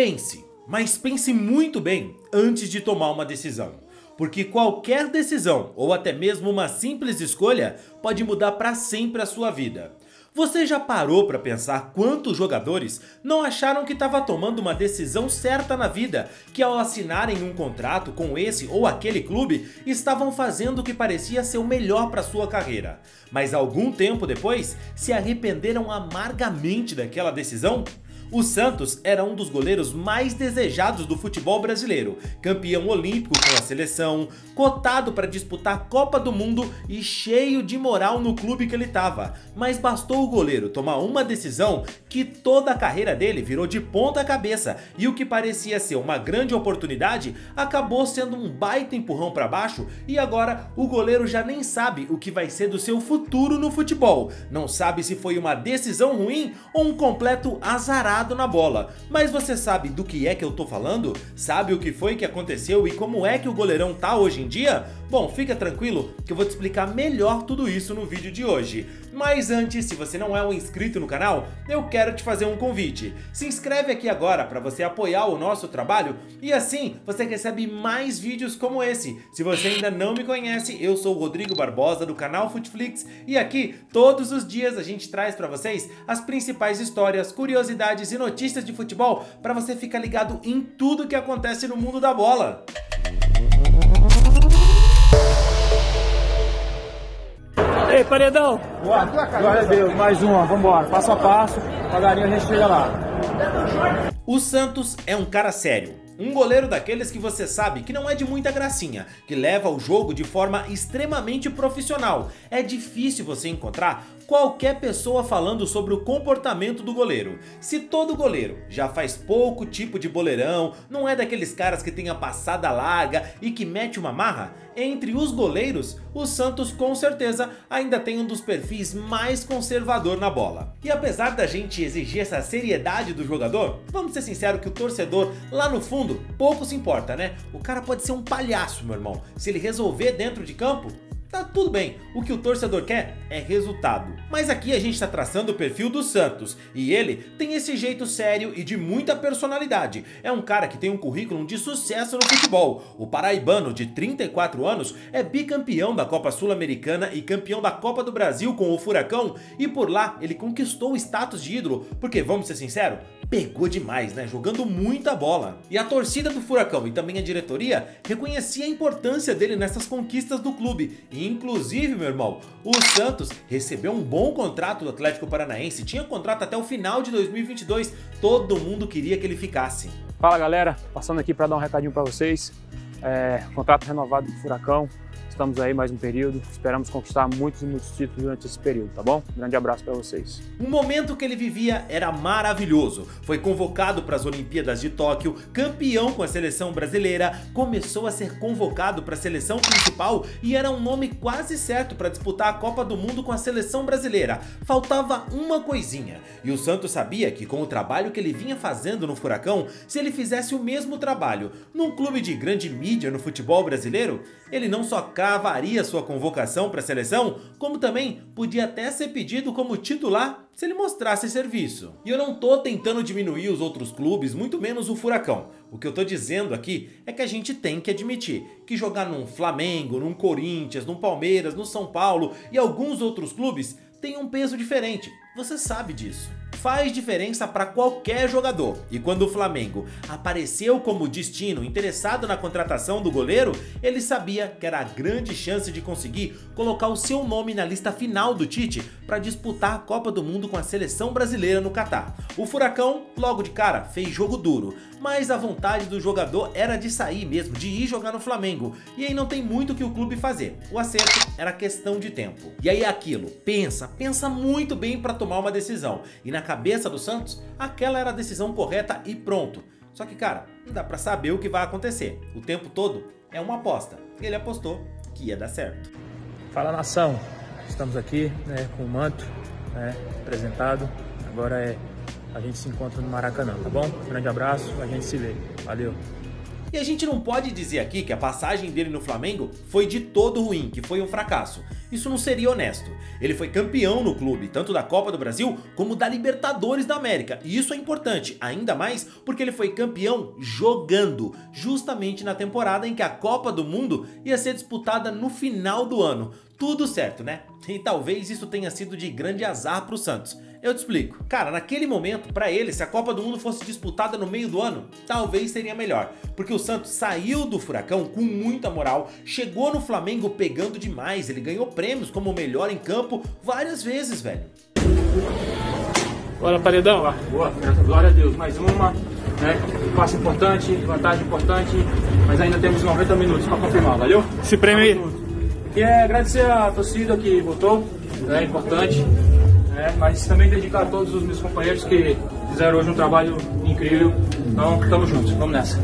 Pense, mas pense muito bem antes de tomar uma decisão. Porque qualquer decisão, ou até mesmo uma simples escolha, pode mudar para sempre a sua vida. Você já parou para pensar quantos jogadores não acharam que estava tomando uma decisão certa na vida, que ao assinarem um contrato com esse ou aquele clube, estavam fazendo o que parecia ser o melhor para sua carreira, mas algum tempo depois se arrependeram amargamente daquela decisão? O Santos era um dos goleiros mais desejados do futebol brasileiro, campeão olímpico com a seleção, cotado para disputar a Copa do Mundo e cheio de moral no clube que ele estava. Mas bastou o goleiro tomar uma decisão que toda a carreira dele virou de ponta cabeça e o que parecia ser uma grande oportunidade acabou sendo um baita empurrão para baixo e agora o goleiro já nem sabe o que vai ser do seu futuro no futebol. Não sabe se foi uma decisão ruim ou um completo azarado na bola. Mas você sabe do que é que eu tô falando? Sabe o que foi que aconteceu e como é que o goleirão tá hoje em dia? Bom, fica tranquilo que eu vou te explicar melhor tudo isso no vídeo de hoje. Mas antes, se você não é um inscrito no canal, eu quero te fazer um convite. Se inscreve aqui agora para você apoiar o nosso trabalho e assim você recebe mais vídeos como esse. Se você ainda não me conhece, eu sou o Rodrigo Barbosa do canal Futflix e aqui todos os dias a gente traz para vocês as principais histórias, curiosidades e notícias de futebol para você ficar ligado em tudo que acontece no mundo da bola. Ei, paredão! Glória a Deus, mais uma, vambora, passo a passo, devagarinho a gente chega lá. O Santos é um cara sério. Um goleiro daqueles que você sabe que não é de muita gracinha, que leva o jogo de forma extremamente profissional. É difícil você encontrar qualquer pessoa falando sobre o comportamento do goleiro. Se todo goleiro já faz pouco tipo de boleirão, não é daqueles caras que tem a passada larga e que mete uma marra, entre os goleiros, o Santos com certeza ainda tem um dos perfis mais conservador na bola. E apesar da gente exigir essa seriedade do jogador, vamos ser sinceros que o torcedor lá no fundo pouco se importa, né? O cara pode ser um palhaço, meu irmão. Se ele resolver dentro de campo, tá tudo bem, o que o torcedor quer é resultado. Mas aqui a gente tá traçando o perfil do Santos e ele tem esse jeito sério e de muita personalidade. É um cara que tem um currículo de sucesso no futebol. O paraibano de 34 anos é bicampeão da Copa Sul-Americana e campeão da Copa do Brasil com o Furacão e por lá ele conquistou o status de ídolo, porque vamos ser sinceros, pegou demais, né? Jogando muita bola. E a torcida do Furacão e também a diretoria reconhecia a importância dele nessas conquistas do clube. E inclusive, meu irmão, o Santos recebeu um bom contrato do Atlético Paranaense, tinha contrato até o final de 2022, todo mundo queria que ele ficasse. Fala galera, passando aqui para dar um recadinho para vocês, contrato renovado do Furacão. Estamos aí mais um período, esperamos conquistar muitos títulos durante esse período, tá bom? Um grande abraço para vocês. O momento que ele vivia era maravilhoso. Foi convocado para as Olimpíadas de Tóquio, campeão com a seleção brasileira, começou a ser convocado para a seleção principal e era um nome quase certo para disputar a Copa do Mundo com a seleção brasileira. Faltava uma coisinha. E o Santos sabia que com o trabalho que ele vinha fazendo no Furacão, se ele fizesse o mesmo trabalho num clube de grande mídia no futebol brasileiro, ele não só cravaria sua convocação para a seleção, como também podia até ser pedido como titular se ele mostrasse serviço. E eu não tô tentando diminuir os outros clubes, muito menos o Furacão. O que eu tô dizendo aqui é que a gente tem que admitir que jogar num Flamengo, num Corinthians, num Palmeiras, no São Paulo e alguns outros clubes tem um peso diferente. Você sabe disso. Faz diferença para qualquer jogador. E quando o Flamengo apareceu como destino interessado na contratação do goleiro, ele sabia que era a grande chance de conseguir colocar o seu nome na lista final do Tite para disputar a Copa do Mundo com a seleção brasileira no Catar. O Furacão, logo de cara, fez jogo duro, mas a vontade do jogador era de sair mesmo, de ir jogar no Flamengo. E aí não tem muito o que o clube fazer. O acerto era questão de tempo. E aí é aquilo, pensa muito bem para tomar uma decisão. E na cabeça do Santos, aquela era a decisão correta e pronto. Só que, cara, não dá pra saber o que vai acontecer. O tempo todo é uma aposta. Ele apostou que ia dar certo. Fala nação, estamos aqui com o manto apresentado. Agora a gente se encontra no Maracanã, tá bom? Grande abraço, a gente se vê. Valeu! E a gente não pode dizer aqui que a passagem dele no Flamengo foi de todo ruim, que foi um fracasso. Isso não seria honesto. Ele foi campeão no clube, tanto da Copa do Brasil como da Libertadores da América. E isso é importante, ainda mais porque ele foi campeão jogando, justamente na temporada em que a Copa do Mundo ia ser disputada no final do ano. Tudo certo, né? E talvez isso tenha sido de grande azar pro Santos. Eu te explico. Cara, naquele momento, pra ele, se a Copa do Mundo fosse disputada no meio do ano, talvez seria melhor. Porque o Santos saiu do Furacão com muita moral, chegou no Flamengo pegando demais, ele ganhou prêmios como o melhor em campo várias vezes, velho. Bora, Paredão, lá. Boa, glória a Deus. Mais uma, né? Passo importante, vantagem importante, mas ainda temos 90 minutos pra confirmar, valeu? Esse prêmio aí. E agradecer a torcida que votou, é importante. Mas também dedicar a todos os meus companheiros que fizeram hoje um trabalho incrível. Então, tamo juntos, vamos nessa.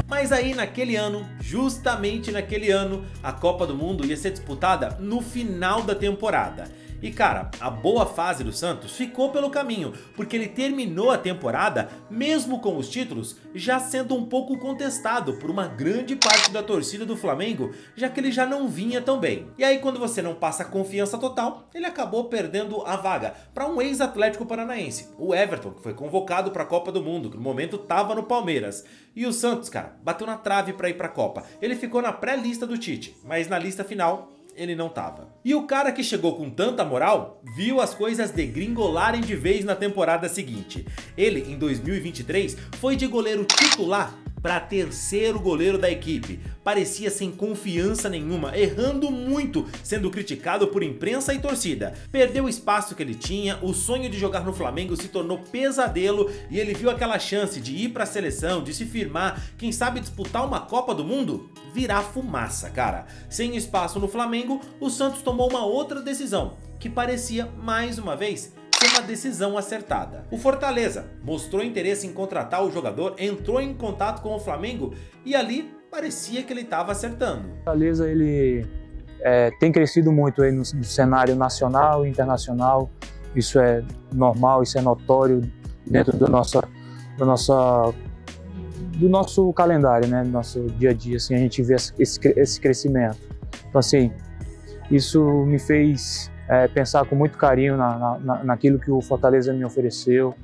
Mas aí naquele ano, justamente naquele ano, a Copa do Mundo ia ser disputada no final da temporada. E cara, a boa fase do Santos ficou pelo caminho, porque ele terminou a temporada, mesmo com os títulos, já sendo um pouco contestado por uma grande parte da torcida do Flamengo, já que ele já não vinha tão bem. E aí quando você não passa confiança total, ele acabou perdendo a vaga para um ex-Atlético Paranaense, o Everton, que foi convocado para a Copa do Mundo, que no momento estava no Palmeiras. E o Santos, cara, bateu na trave para ir para a Copa. Ele ficou na pré-lista do Tite, mas na lista final ele não tava. E o cara que chegou com tanta moral, viu as coisas degringolarem de vez na temporada seguinte. Ele, em 2023, foi de goleiro titular para terceiro goleiro da equipe. Parecia sem confiança nenhuma, errando muito, sendo criticado por imprensa e torcida. Perdeu o espaço que ele tinha, o sonho de jogar no Flamengo se tornou pesadelo e ele viu aquela chance de ir para a seleção, de se firmar, quem sabe disputar uma Copa do Mundo, virar fumaça, cara. Sem espaço no Flamengo, o Santos tomou uma outra decisão, que parecia, mais uma vez, uma decisão acertada. O Fortaleza mostrou interesse em contratar o jogador, entrou em contato com o Flamengo e ali parecia que ele estava acertando. O Fortaleza ele tem crescido muito aí no cenário nacional e internacional. Isso é normal, isso é notório dentro do nosso calendário, né? Do nosso dia a dia, assim, a gente vê esse crescimento. Então assim, isso me fez pensar com muito carinho naquilo que o Fortaleza me ofereceu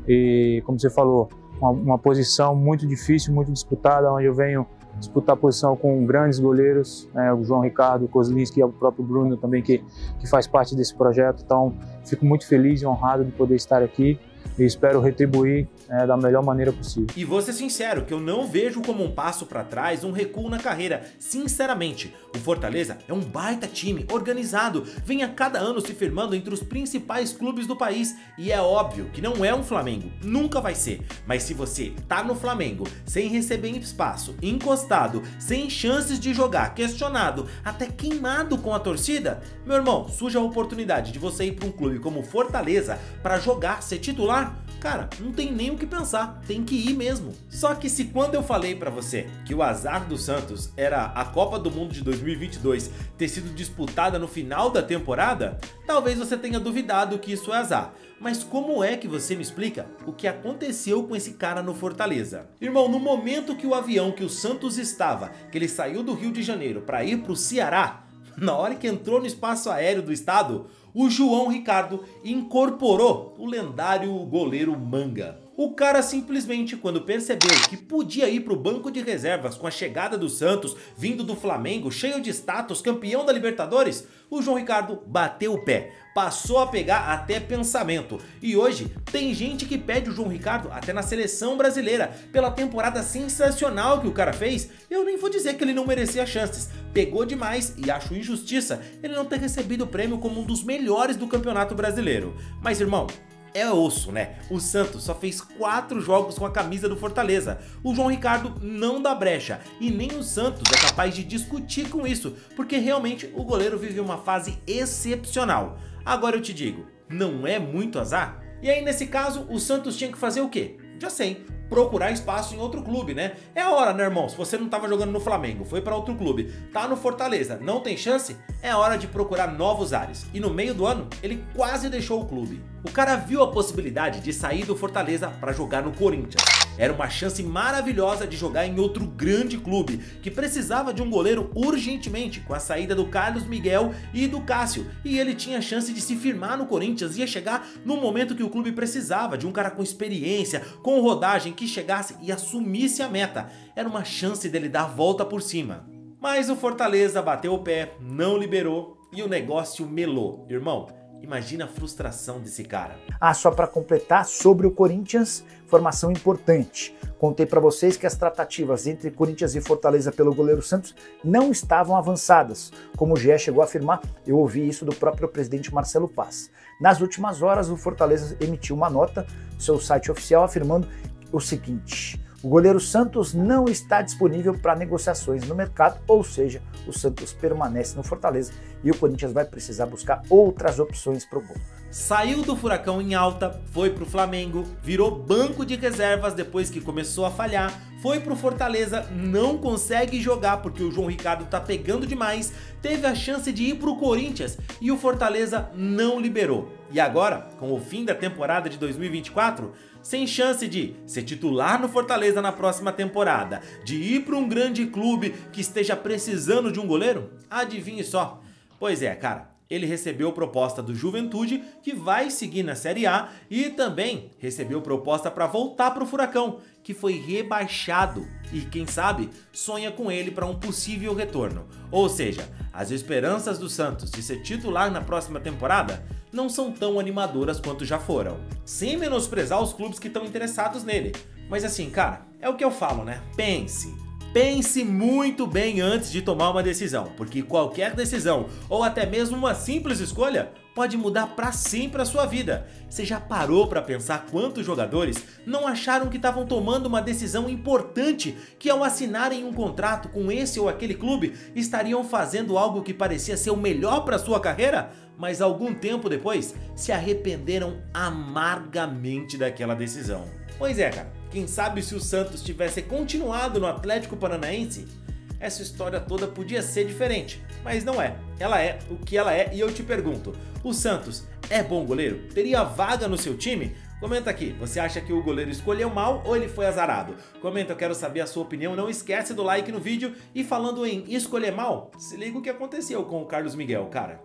e, como você falou, uma posição muito difícil, muito disputada, onde eu venho disputar posição com grandes goleiros, o João Ricardo, o Kozlinski e o próprio Bruno também, que faz parte desse projeto. Então, fico muito feliz e honrado de poder estar aqui e espero retribuir da melhor maneira possível. E vou ser sincero, que eu não vejo como um passo para trás, um recuo na carreira. Sinceramente, o Fortaleza é um baita time, organizado, vem a cada ano se firmando entre os principais clubes do país. E é óbvio que não é um Flamengo, nunca vai ser. Mas se você tá no Flamengo, sem receber espaço, encostado, sem chances de jogar, questionado, até queimado com a torcida, meu irmão, surge a oportunidade de você ir para um clube como Fortaleza para jogar, ser titular, cara, não tem nem o que pensar, tem que ir mesmo. Só que se quando eu falei pra você que o azar do Santos era a Copa do Mundo de 2022 ter sido disputada no final da temporada, talvez você tenha duvidado que isso é azar. Mas como é que você me explica o que aconteceu com esse cara no Fortaleza? Irmão, no momento que o avião que o Santos estava, que ele saiu do Rio de Janeiro para ir pro Ceará, na hora que entrou no espaço aéreo do estado, o João Ricardo incorporou o lendário goleiro Manga. O cara simplesmente, quando percebeu que podia ir para o banco de reservas com a chegada do Santos, vindo do Flamengo, cheio de status, campeão da Libertadores, o João Ricardo bateu o pé, passou a pegar até pensamento. E hoje tem gente que pede o João Ricardo até na seleção brasileira, pela temporada sensacional que o cara fez. Eu nem vou dizer que ele não merecia chances, pegou demais e acho injustiça ele não ter recebido o prêmio como um dos melhores do Campeonato Brasileiro. Mas irmão, é osso, né? O Santos só fez 4 jogos com a camisa do Fortaleza. O João Ricardo não dá brecha e nem o Santos é capaz de discutir com isso, porque realmente o goleiro vive uma fase excepcional. Agora eu te digo, não é muito azar? E aí nesse caso o Santos tinha que fazer o quê? Já sei, procurar espaço em outro clube, né? É a hora, né, irmão? Se você não tava jogando no Flamengo, foi para outro clube, tá no Fortaleza, não tem chance? É hora de procurar novos ares. E no meio do ano, ele quase deixou o clube. O cara viu a possibilidade de sair do Fortaleza para jogar no Corinthians. Era uma chance maravilhosa de jogar em outro grande clube, que precisava de um goleiro urgentemente, com a saída do Carlos Miguel e do Cássio. E ele tinha a chance de se firmar no Corinthians, ia chegar no momento que o clube precisava, de um cara com experiência, com rodagem, que chegasse e assumisse a meta. Era uma chance dele dar a volta por cima. Mas o Fortaleza bateu o pé, não liberou e o negócio melou. Irmão, imagina a frustração desse cara. Só para completar, sobre o Corinthians, informação importante. Contei para vocês que as tratativas entre Corinthians e Fortaleza pelo goleiro Santos não estavam avançadas. Como o GE chegou a afirmar, eu ouvi isso do próprio presidente Marcelo Paz. Nas últimas horas, o Fortaleza emitiu uma nota no seu site oficial afirmando o seguinte: o goleiro Santos não está disponível para negociações no mercado, ou seja, o Santos permanece no Fortaleza e o Corinthians vai precisar buscar outras opções para o gol. Saiu do Furacão em alta, foi pro Flamengo, virou banco de reservas depois que começou a falhar, foi pro Fortaleza, não consegue jogar porque o João Ricardo tá pegando demais, teve a chance de ir pro Corinthians e o Fortaleza não liberou. E agora, com o fim da temporada de 2024, sem chance de ser titular no Fortaleza na próxima temporada, de ir para um grande clube que esteja precisando de um goleiro, adivinhe só. Pois é, cara. Ele recebeu proposta do Juventude, que vai seguir na Série A, e também recebeu proposta para voltar para o Furacão, que foi rebaixado e, quem sabe, sonha com ele para um possível retorno. Ou seja, as esperanças do Santos de ser titular na próxima temporada não são tão animadoras quanto já foram. Sem menosprezar os clubes que estão interessados nele. Mas assim, cara, é o que eu falo, né? Pense muito bem antes de tomar uma decisão, porque qualquer decisão, ou até mesmo uma simples escolha, pode mudar para sempre a sua vida. Você já parou para pensar quantos jogadores não acharam que estavam tomando uma decisão importante, que ao assinarem um contrato com esse ou aquele clube, estariam fazendo algo que parecia ser o melhor para sua carreira, mas algum tempo depois se arrependeram amargamente daquela decisão? Pois é, cara. Quem sabe se o Santos tivesse continuado no Atlético Paranaense, essa história toda podia ser diferente. Mas não é. Ela é o que ela é e eu te pergunto, o Santos é bom goleiro? Teria vaga no seu time? Comenta aqui, você acha que o goleiro escolheu mal ou ele foi azarado? Comenta, eu quero saber a sua opinião, não esquece do like no vídeo. E falando em escolher mal, se liga o que aconteceu com o Carlos Miguel, cara.